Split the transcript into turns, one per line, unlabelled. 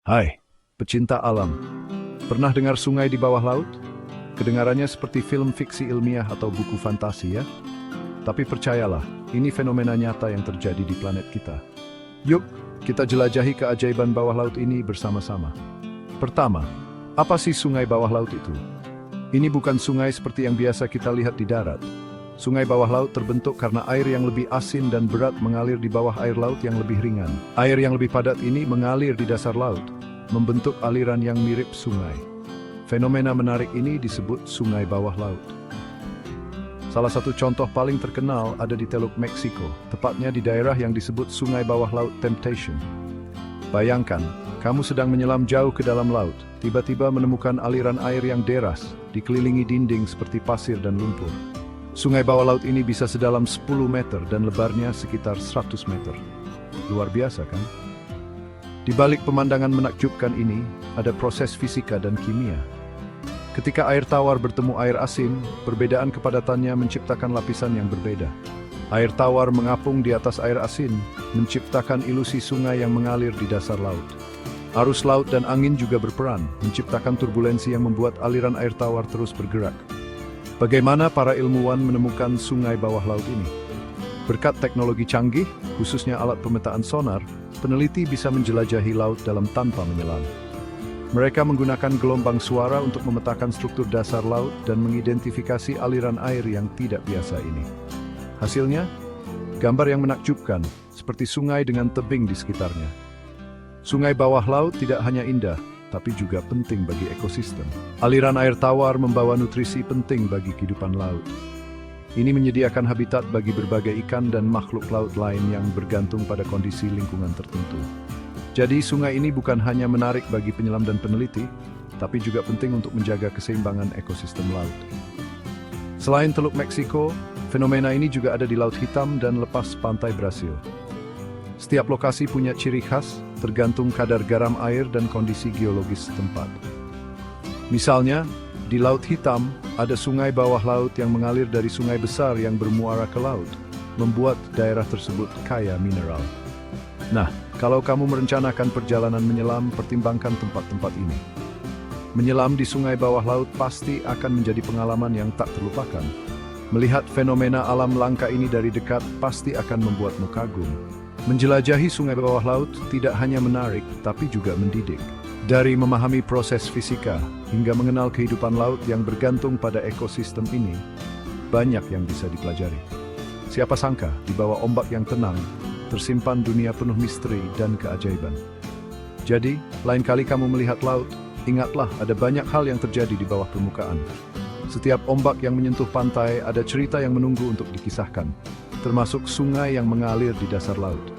Hai, pecinta alam. Pernah dengar sungai di bawah laut? Kedengarannya seperti film fiksi ilmiah atau buku fantasi ya? Tapi percayalah, ini fenomena nyata yang terjadi di planet kita. Yuk, kita jelajahi keajaiban bawah laut ini bersama-sama. Pertama, apa sih sungai bawah laut itu? Ini bukan sungai seperti yang biasa kita lihat di darat. Sungai bawah laut terbentuk karena air yang lebih asin dan berat mengalir di bawah air laut yang lebih ringan. Air yang lebih padat ini mengalir di dasar laut, membentuk aliran yang mirip sungai. Fenomena menarik ini disebut sungai bawah laut. Salah satu contoh paling terkenal ada di Teluk Meksiko, tepatnya di daerah yang disebut sungai bawah laut Temptation. Bayangkan, kamu sedang menyelam jauh ke dalam laut, tiba-tiba menemukan aliran air yang deras, dikelilingi dinding seperti pasir dan lumpur. Sungai bawah laut ini bisa sedalam 10 meter dan lebarnya sekitar 100 meter. Luar biasa kan? Di balik pemandangan menakjubkan ini, ada proses fisika dan kimia. Ketika air tawar bertemu air asin, perbedaan kepadatannya menciptakan lapisan yang berbeda. Air tawar mengapung di atas air asin, menciptakan ilusi sungai yang mengalir di dasar laut. Arus laut dan angin juga berperan, menciptakan turbulensi yang membuat aliran air tawar terus bergerak. Bagaimana para ilmuwan menemukan sungai bawah laut ini? Berkat teknologi canggih, khususnya alat pemetaan sonar, peneliti bisa menjelajahi laut dalam tanpa menyelam. Mereka menggunakan gelombang suara untuk memetakan struktur dasar laut dan mengidentifikasi aliran air yang tidak biasa ini. Hasilnya, gambar yang menakjubkan, seperti sungai dengan tebing di sekitarnya. Sungai bawah laut tidak hanya indah, tapi juga penting bagi ekosistem. Aliran air tawar membawa nutrisi penting bagi kehidupan laut. Ini menyediakan habitat bagi berbagai ikan dan makhluk laut lain yang bergantung pada kondisi lingkungan tertentu. Jadi sungai ini bukan hanya menarik bagi penyelam dan peneliti, tapi juga penting untuk menjaga keseimbangan ekosistem laut. Selain Teluk Meksiko, fenomena ini juga ada di Laut Hitam dan lepas pantai Brasil. Setiap lokasi punya ciri khas, tergantung kadar garam air dan kondisi geologis setempat. Misalnya, di Laut Hitam, ada sungai bawah laut yang mengalir dari sungai besar yang bermuara ke laut, membuat daerah tersebut kaya mineral. Nah, kalau kamu merencanakan perjalanan menyelam, pertimbangkan tempat-tempat ini. Menyelam di sungai bawah laut pasti akan menjadi pengalaman yang tak terlupakan. Melihat fenomena alam langka ini dari dekat pasti akan membuatmu kagum. Menjelajahi sungai bawah laut tidak hanya menarik, tapi juga mendidik. Dari memahami proses fisika hingga mengenal kehidupan laut yang bergantung pada ekosistem ini, banyak yang bisa dipelajari. Siapa sangka di bawah ombak yang tenang, tersimpan dunia penuh misteri dan keajaiban. Jadi, lain kali kamu melihat laut, ingatlah ada banyak hal yang terjadi di bawah permukaan. Setiap ombak yang menyentuh pantai ada cerita yang menunggu untuk dikisahkan, termasuk sungai yang mengalir di dasar laut.